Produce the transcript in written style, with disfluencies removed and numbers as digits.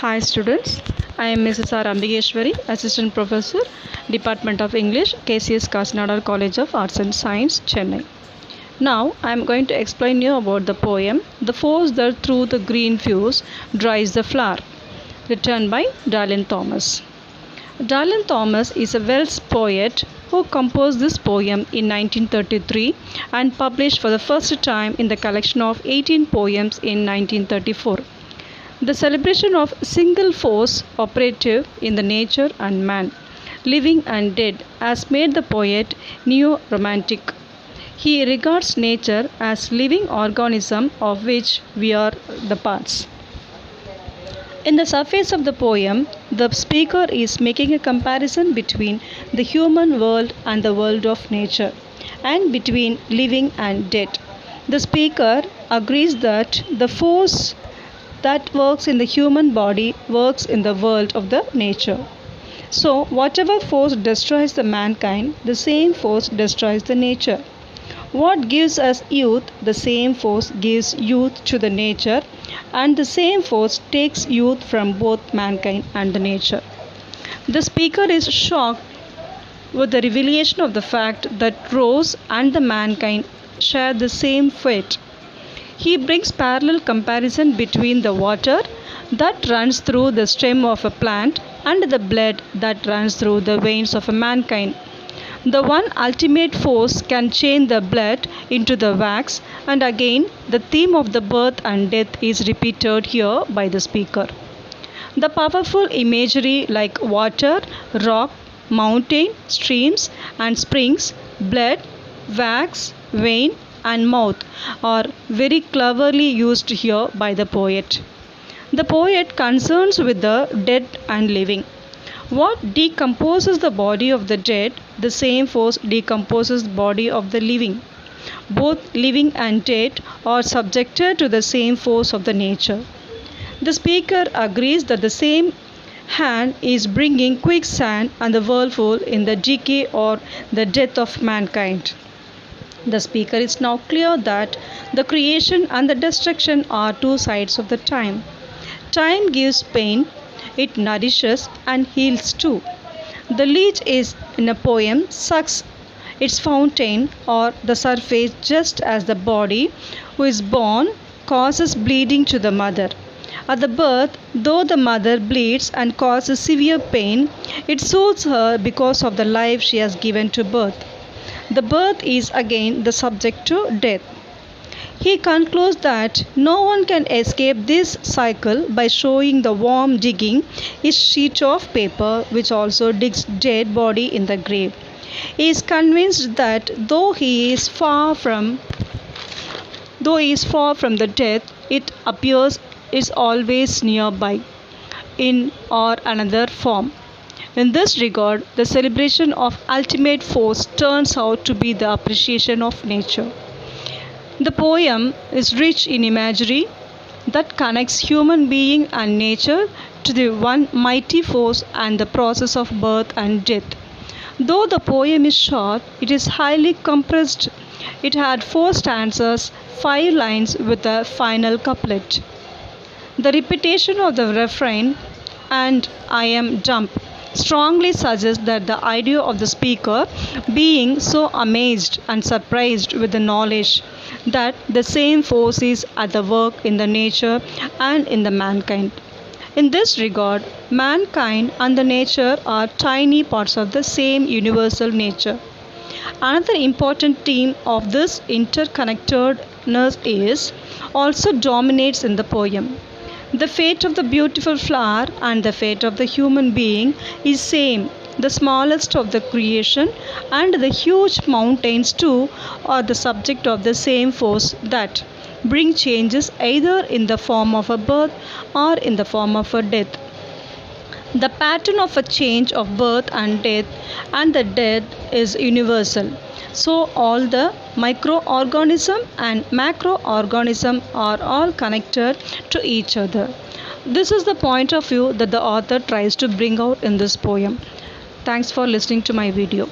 Hi students, I am Mrs. R. Ambigeshwari, Assistant Professor, Department of English, KCS Kasinadar College of Arts and Science, Chennai. Now I am going to explain you about the poem The Force That Through the Green Fuse Dries the Flower, written by Dylan Thomas. Dylan Thomas is a Welsh poet who composed this poem in 1933 and published for the first time in the collection of 18 poems in 1934. The celebration of single force operative in the nature and man, living and dead, has made the poet neo-romantic. He regards nature as living organism of which we are the parts. In the surface of the poem, the speaker is making a comparison between the human world and the world of nature, and between living and dead. The speaker agrees that the force that works in the human body works in the world of the nature. So, whatever force destroys the mankind, the same force destroys the nature. What gives us youth, the same force gives youth to the nature, and the same force takes youth from both mankind and the nature. The speaker is shocked with the revelation of the fact that rose and the mankind share the same fate. He brings parallel comparison between the water that runs through the stem of a plant and the blood that runs through the veins of a mankind. The one ultimate force can change the blood into the wax, and again the theme of the birth and death is repeated here by the speaker. The powerful imagery like water, rock, mountain, streams and springs, blood, wax, vein and mouth are very cleverly used here by the poet. The poet concerns with the dead and living. What decomposes the body of the dead, the same force decomposes the body of the living. Both living and dead are subjected to the same force of the nature. The speaker agrees that the same hand is bringing quicksand and the whirlpool in the decay or the death of mankind. The speaker is now clear that the creation and the destruction are two sides of the time. Time gives pain, it nourishes and heals too. The leech is in a poem sucks its fountain or the surface just as the body who is born causes bleeding to the mother. At the birth, though the mother bleeds and causes severe pain, it soothes her because of the life she has given to birth. The birth is again the subject to death. He concludes that no one can escape this cycle by showing the worm digging his sheet of paper, which also digs dead body in the grave. He is convinced that though he is far from the death, it appears is always nearby in or another form. In this regard, the celebration of ultimate force turns out to be the appreciation of nature. The poem is rich in imagery that connects human being and nature to the one mighty force and the process of birth and death. Though the poem is short, it is highly compressed. It had 4 stanzas, 5 lines with a final couplet. The repetition of the refrain, "and I am dumb," strongly suggests that the idea of the speaker being so amazed and surprised with the knowledge that the same force is at the work in the nature and in the mankind. In this regard, mankind and the nature are tiny parts of the same universal nature. Another important theme of this interconnectedness is also dominates in the poem. The fate of the beautiful flower and the fate of the human being is same. The smallest of the creation and the huge mountains too are the subject of the same force that bring changes either in the form of a birth or in the form of a death. The pattern of a change of birth and death and the death is universal. So all the microorganism and macroorganism are all connected to each other. This is the point of view that the author tries to bring out in this poem. Thanks for listening to my video.